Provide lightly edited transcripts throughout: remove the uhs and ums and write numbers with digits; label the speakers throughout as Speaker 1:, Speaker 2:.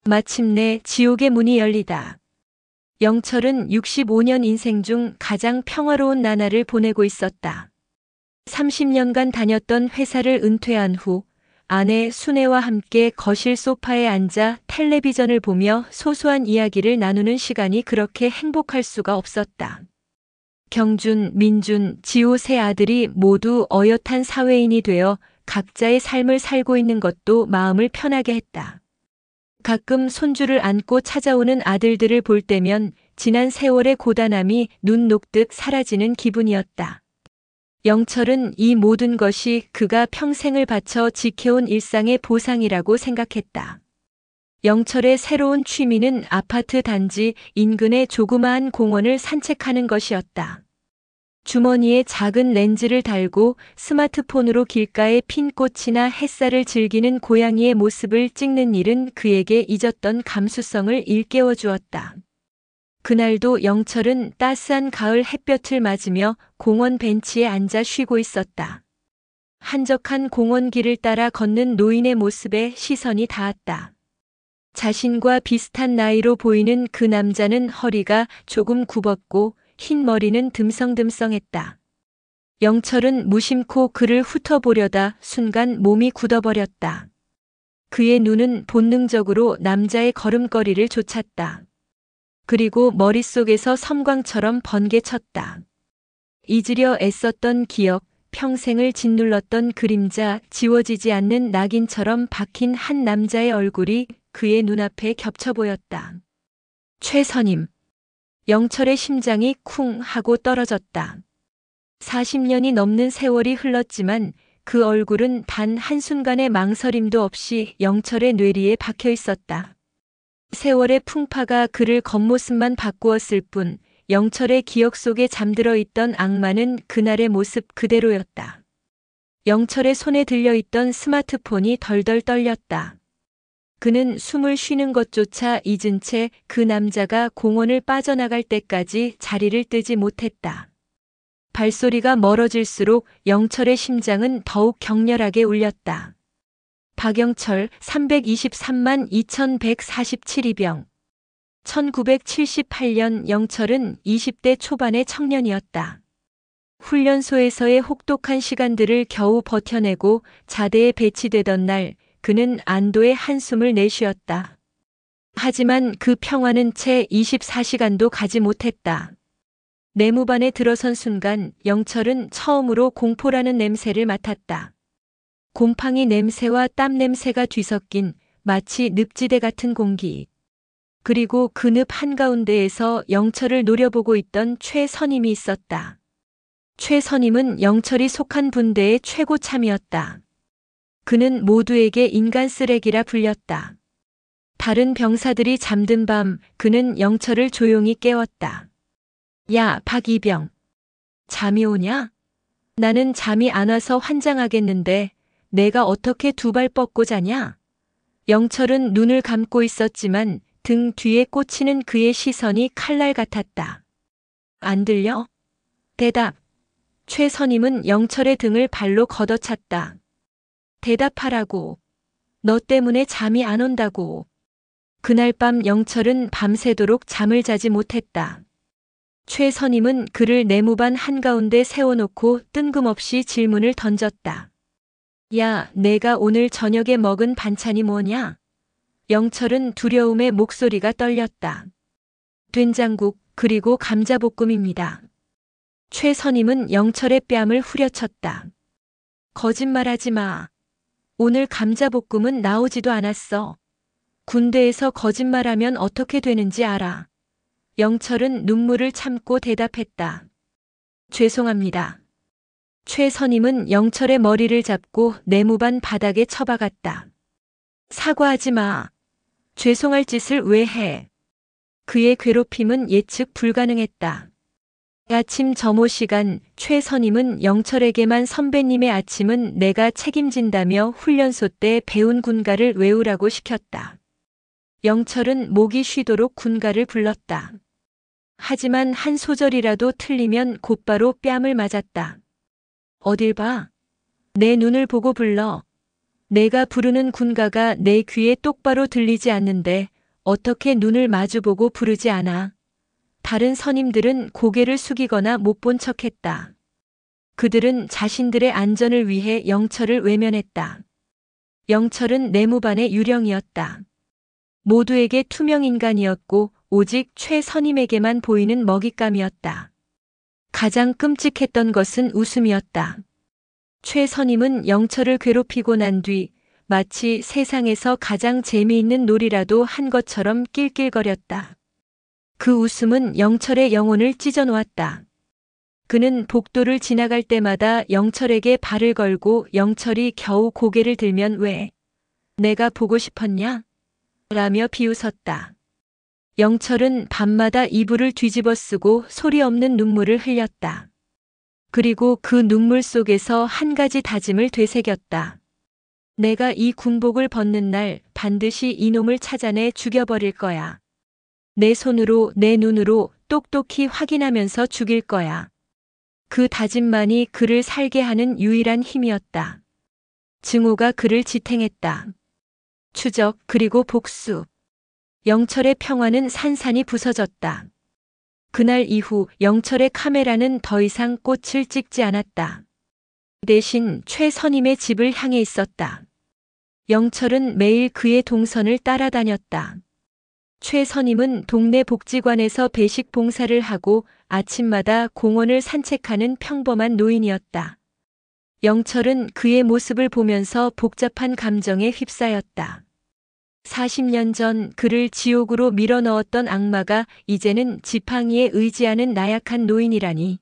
Speaker 1: 마침내 지옥의 문이 열리다. 영철은 65년 인생 중 가장 평화로운 나날을 보내고 있었다. 30년간 다녔던 회사를 은퇴한 후 아내 순애와 함께 거실 소파에 앉아 텔레비전을 보며 소소한 이야기를 나누는 시간이 그렇게 행복할 수가 없었다. 경준, 민준, 지호 세 아들이 모두 어엿한 사회인이 되어 각자의 삶을 살고 있는 것도 마음을 편하게 했다. 가끔 손주를 안고 찾아오는 아들들을 볼 때면 지난 세월의 고단함이 눈 녹듯 사라지는 기분이었다. 영철은 이 모든 것이 그가 평생을 바쳐 지켜온 일상의 보상이라고 생각했다. 영철의 새로운 취미는 아파트 단지 인근의 조그마한 공원을 산책하는 것이었다. 주머니에 작은 렌즈를 달고 스마트폰으로 길가의 핀 꽃이나 햇살을 즐기는 고양이의 모습을 찍는 일은 그에게 잊었던 감수성을 일깨워 주었다. 그날도 영철은 따스한 가을 햇볕을 맞으며 공원 벤치에 앉아 쉬고 있었다. 한적한 공원 길을 따라 걷는 노인의 모습에 시선이 닿았다. 자신과 비슷한 나이로 보이는 그 남자는 허리가 조금 굽었고 흰 머리는 듬성듬성했다. 영철은 무심코 그를 훑어보려다 순간 몸이 굳어버렸다. 그의 눈은 본능적으로 남자의 걸음걸이를 쫓았다. 그리고 머릿속에서 섬광처럼 번개쳤다. 잊으려 애썼던 기억, 평생을 짓눌렀던 그림자, 지워지지 않는 낙인처럼 박힌 한 남자의 얼굴이 그의 눈앞에 겹쳐 보였다. 최선임. 영철의 심장이 쿵 하고 떨어졌다. 40년이 넘는 세월이 흘렀지만 그 얼굴은 단 한순간의 망설임도 없이 영철의 뇌리에 박혀 있었다. 세월의 풍파가 그를 겉모습만 바꾸었을 뿐 영철의 기억 속에 잠들어 있던 악마는 그날의 모습 그대로였다. 영철의 손에 들려있던 스마트폰이 덜덜 떨렸다. 그는 숨을 쉬는 것조차 잊은 채 그 남자가 공원을 빠져나갈 때까지 자리를 뜨지 못했다. 발소리가 멀어질수록 영철의 심장은 더욱 격렬하게 울렸다. 박영철 323만 2147입영. 1978년 영철은 20대 초반의 청년이었다. 훈련소에서의 혹독한 시간들을 겨우 버텨내고 자대에 배치되던 날 그는 안도의 한숨을 내쉬었다. 하지만 그 평화는 채 24시간도 가지 못했다. 내무반에 들어선 순간 영철은 처음으로 공포라는 냄새를 맡았다. 곰팡이 냄새와 땀 냄새가 뒤섞인 마치 늪지대 같은 공기. 그리고 그 늪 한가운데에서 영철을 노려보고 있던 최선임이 있었다. 최선임은 영철이 속한 분대의 최고참이었다. 그는 모두에게 인간 쓰레기라 불렸다. 다른 병사들이 잠든 밤 그는 영철을 조용히 깨웠다. 야, 박이병. 잠이 오냐? 나는 잠이 안 와서 환장하겠는데 내가 어떻게 두 발 뻗고 자냐? 영철은 눈을 감고 있었지만 등 뒤에 꽂히는 그의 시선이 칼날 같았다. 안 들려? 대답. 최선임은 영철의 등을 발로 걷어찼다. 대답하라고. 너 때문에 잠이 안 온다고. 그날 밤 영철은 밤새도록 잠을 자지 못했다. 최선임은 그를 내무반 한가운데 세워놓고 뜬금없이 질문을 던졌다. 야, 내가 오늘 저녁에 먹은 반찬이 뭐냐? 영철은 두려움에 목소리가 떨렸다. 된장국 그리고 감자볶음입니다. 최선임은 영철의 뺨을 후려쳤다. 거짓말하지 마. 오늘 감자볶음은 나오지도 않았어. 군대에서 거짓말하면 어떻게 되는지 알아. 영철은 눈물을 참고 대답했다. 죄송합니다. 최선임은 영철의 머리를 잡고 내무반 바닥에 처박았다. 사과하지 마. 죄송할 짓을 왜 해? 그의 괴롭힘은 예측 불가능했다. 아침 점호 시간 최선임은 영철에게만 선배님의 아침은 내가 책임진다며 훈련소 때 배운 군가를 외우라고 시켰다. 영철은 목이 쉬도록 군가를 불렀다. 하지만 한 소절이라도 틀리면 곧바로 뺨을 맞았다. 어딜 봐? 내 눈을 보고 불러. 내가 부르는 군가가 내 귀에 똑바로 들리지 않는데 어떻게 눈을 마주보고 부르지 않아? 다른 선임들은 고개를 숙이거나 못 본 척했다. 그들은 자신들의 안전을 위해 영철을 외면했다. 영철은 내무반의 유령이었다. 모두에게 투명 인간이었고 오직 최 선임에게만 보이는 먹잇감이었다. 가장 끔찍했던 것은 웃음이었다. 최 선임은 영철을 괴롭히고 난 뒤 마치 세상에서 가장 재미있는 놀이라도 한 것처럼 낄낄거렸다. 그 웃음은 영철의 영혼을 찢어놓았다. 그는 복도를 지나갈 때마다 영철에게 발을 걸고 영철이 겨우 고개를 들면 왜? 내가 보고 싶었냐? 라며 비웃었다. 영철은 밤마다 이불을 뒤집어 쓰고 소리 없는 눈물을 흘렸다. 그리고 그 눈물 속에서 한 가지 다짐을 되새겼다. 내가 이 군복을 벗는 날 반드시 이놈을 찾아내 죽여버릴 거야. 내 손으로 내 눈으로 똑똑히 확인하면서 죽일 거야. 그 다짐만이 그를 살게 하는 유일한 힘이었다. 증오가 그를 지탱했다. 추적 그리고 복수. 영철의 평화는 산산이 부서졌다. 그날 이후 영철의 카메라는 더 이상 꽃을 찍지 않았다. 대신 최 선임의 집을 향해 있었다. 영철은 매일 그의 동선을 따라다녔다. 최 선임은 동네 복지관에서 배식 봉사를 하고 아침마다 공원을 산책하는 평범한 노인이었다. 영철은 그의 모습을 보면서 복잡한 감정에 휩싸였다. 40년 전 그를 지옥으로 밀어넣었던 악마가 이제는 지팡이에 의지하는 나약한 노인이라니.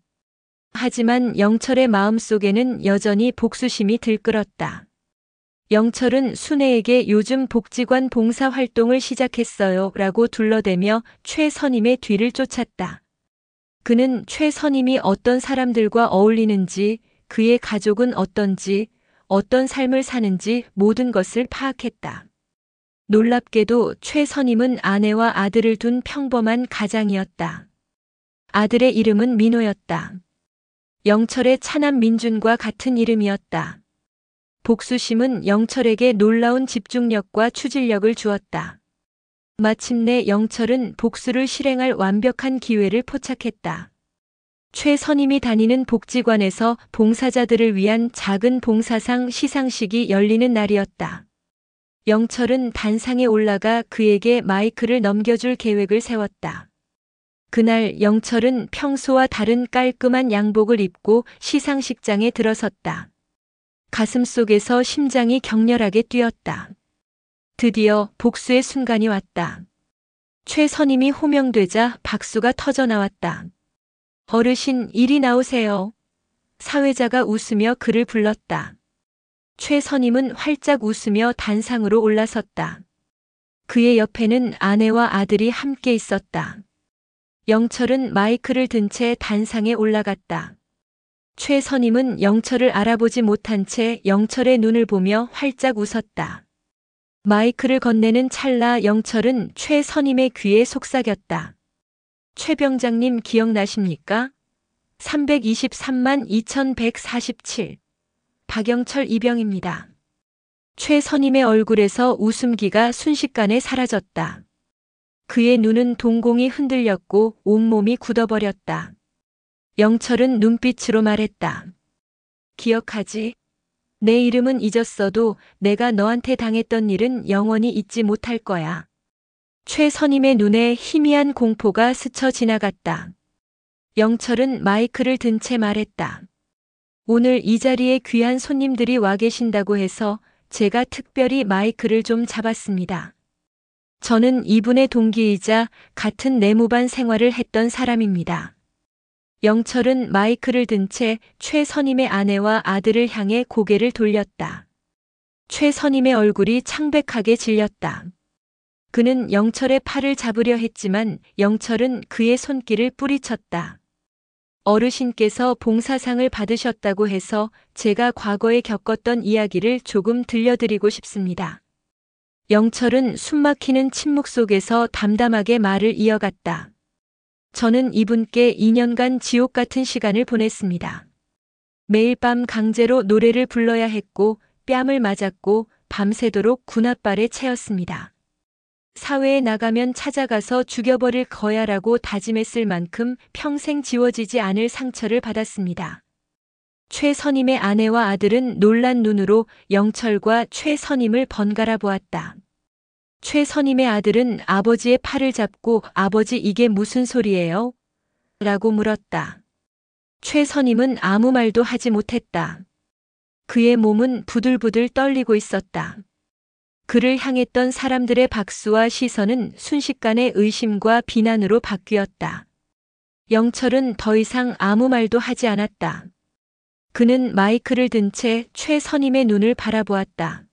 Speaker 1: 하지만 영철의 마음속에는 여전히 복수심이 들끓었다. 영철은 순애에게 요즘 복지관 봉사활동을 시작했어요 라고 둘러대며 최 선임의 뒤를 쫓았다. 그는 최 선임이 어떤 사람들과 어울리는지, 그의 가족은 어떤지, 어떤 삶을 사는지 모든 것을 파악했다. 놀랍게도 최 선임은 아내와 아들을 둔 평범한 가장이었다. 아들의 이름은 민호였다. 영철의 차남 민준과 같은 이름이었다. 복수심은 영철에게 놀라운 집중력과 추진력을 주었다. 마침내 영철은 복수를 실행할 완벽한 기회를 포착했다. 최 선임이 다니는 복지관에서 봉사자들을 위한 작은 봉사상 시상식이 열리는 날이었다. 영철은 단상에 올라가 그에게 마이크를 넘겨줄 계획을 세웠다. 그날 영철은 평소와 다른 깔끔한 양복을 입고 시상식장에 들어섰다. 가슴 속에서 심장이 격렬하게 뛰었다. 드디어 복수의 순간이 왔다. 최 선임이 호명되자 박수가 터져 나왔다. 어르신, 이리 나오세요. 사회자가 웃으며 그를 불렀다. 최 선임은 활짝 웃으며 단상으로 올라섰다. 그의 옆에는 아내와 아들이 함께 있었다. 영철은 마이크를 든 채 단상에 올라갔다. 최 선임은 영철을 알아보지 못한 채 영철의 눈을 보며 활짝 웃었다. 마이크를 건네는 찰나 영철은 최 선임의 귀에 속삭였다. 최 병장님 기억나십니까? 323만 2147. 박영철 이병입니다. 최 선임의 얼굴에서 웃음기가 순식간에 사라졌다. 그의 눈은 동공이 흔들렸고 온몸이 굳어버렸다. 영철은 눈빛으로 말했다. 기억하지? 내 이름은 잊었어도 내가 너한테 당했던 일은 영원히 잊지 못할 거야. 최 선임의 눈에 희미한 공포가 스쳐 지나갔다. 영철은 마이크를 든 채 말했다. 오늘 이 자리에 귀한 손님들이 와 계신다고 해서 제가 특별히 마이크를 좀 잡았습니다. 저는 이분의 동기이자 같은 내무반 생활을 했던 사람입니다. 영철은 마이크를 든 채 최 선임의 아내와 아들을 향해 고개를 돌렸다. 최 선임의 얼굴이 창백하게 질렸다. 그는 영철의 팔을 잡으려 했지만 영철은 그의 손길을 뿌리쳤다. 어르신께서 봉사상을 받으셨다고 해서 제가 과거에 겪었던 이야기를 조금 들려드리고 싶습니다. 영철은 숨막히는 침묵 속에서 담담하게 말을 이어갔다. 저는 이분께 2년간 지옥 같은 시간을 보냈습니다. 매일 밤 강제로 노래를 불러야 했고 뺨을 맞았고 밤새도록 군홧발에 채였습니다. 사회에 나가면 찾아가서 죽여버릴 거야라고 다짐했을 만큼 평생 지워지지 않을 상처를 받았습니다. 최 선임의 아내와 아들은 놀란 눈으로 영철과 최 선임을 번갈아 보았다. 최 선임의 아들은 아버지의 팔을 잡고 아버지 이게 무슨 소리예요? 라고 물었다. 최 선임은 아무 말도 하지 못했다. 그의 몸은 부들부들 떨리고 있었다. 그를 향했던 사람들의 박수와 시선은 순식간에 의심과 비난으로 바뀌었다. 영철은 더 이상 아무 말도 하지 않았다. 그는 마이크를 든 채 최 선임의 눈을 바라보았다.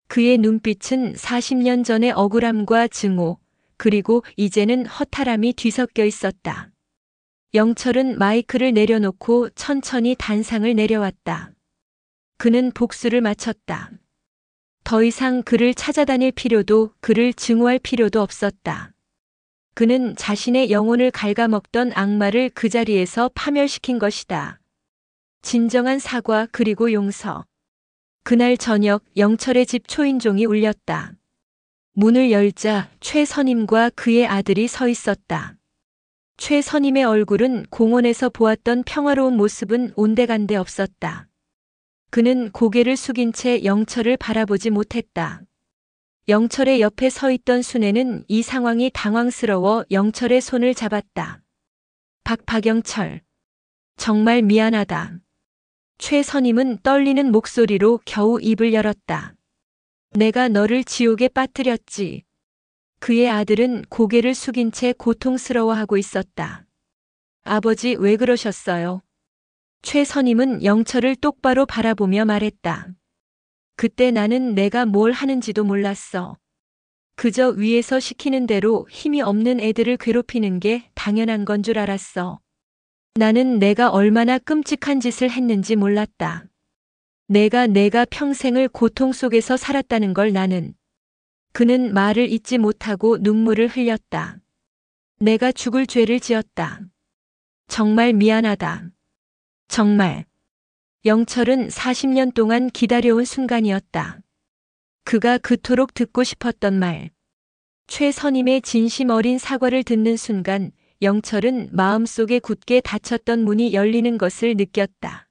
Speaker 1: 그의 눈빛은 40년 전의 억울함과 증오, 그리고 이제는 허탈함이 뒤섞여 있었다. 영철은 마이크를 내려놓고 천천히 단상을 내려왔다. 그는 복수를 마쳤다. 더 이상 그를 찾아다닐 필요도 그를 증오할 필요도 없었다. 그는 자신의 영혼을 갉아먹던 악마를 그 자리에서 파멸시킨 것이다. 진정한 사과 그리고 용서. 그날 저녁 영철의 집 초인종이 울렸다. 문을 열자 최 선임과 그의 아들이 서 있었다. 최 선임의 얼굴은 공원에서 보았던 평화로운 모습은 온데간데 없었다. 그는 고개를 숙인 채 영철을 바라보지 못했다. 영철의 옆에 서 있던 순애는 이 상황이 당황스러워 영철의 손을 잡았다. 박영철. 정말 미안하다. 최 선임은 떨리는 목소리로 겨우 입을 열었다. 내가 너를 지옥에 빠뜨렸지. 그의 아들은 고개를 숙인 채 고통스러워하고 있었다. 아버지 왜 그러셨어요? 최 선임은 영철을 똑바로 바라보며 말했다. 그때 나는 내가 뭘 하는지도 몰랐어. 그저 위에서 시키는 대로 힘이 없는 애들을 괴롭히는 게 당연한 건 줄 알았어. 나는 내가 얼마나 끔찍한 짓을 했는지 몰랐다. 내가 평생을 고통 속에서 살았다는 걸 나는. 그는 말을 잇지 못하고 눈물을 흘렸다. 내가 죽을 죄를 지었다. 정말 미안하다. 정말. 영철은 40년 동안 기다려온 순간이었다. 그가 그토록 듣고 싶었던 말. 최 선임의 진심 어린 사과를 듣는 순간 영철은 마음속에 굳게 닫혔던 문이 열리는 것을 느꼈다.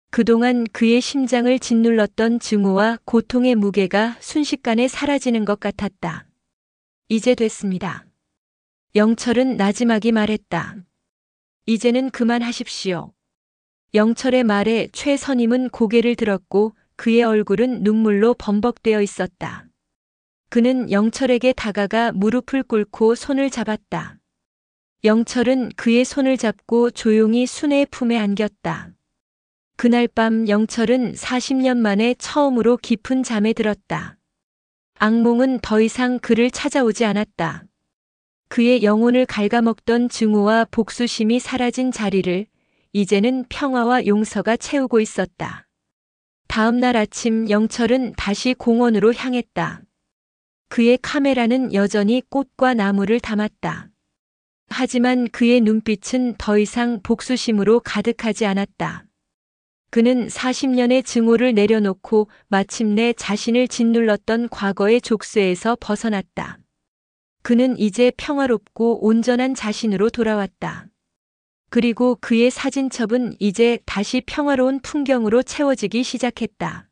Speaker 1: 그동안 그의 심장을 짓눌렀던 증오와 고통의 무게가 순식간에 사라지는 것 같았다. 이제 됐습니다. 영철은 나지막이 말했다. 이제는 그만하십시오. 영철의 말에 최 선임은 고개를 들었고 그의 얼굴은 눈물로 범벅되어 있었다. 그는 영철에게 다가가 무릎을 꿇고 손을 잡았다. 영철은 그의 손을 잡고 조용히 순애의 품에 안겼다. 그날 밤 영철은 40년 만에 처음으로 깊은 잠에 들었다. 악몽은 더 이상 그를 찾아오지 않았다. 그의 영혼을 갉아먹던 증오와 복수심이 사라진 자리를 이제는 평화와 용서가 채우고 있었다. 다음 날 아침 영철은 다시 공원으로 향했다. 그의 카메라는 여전히 꽃과 나무를 담았다. 하지만 그의 눈빛은 더 이상 복수심으로 가득하지 않았다. 그는 40년의 증오를 내려놓고 마침내 자신을 짓눌렀던 과거의 족쇄에서 벗어났다. 그는 이제 평화롭고 온전한 자신으로 돌아왔다. 그리고 그의 사진첩은 이제 다시 평화로운 풍경으로 채워지기 시작했다.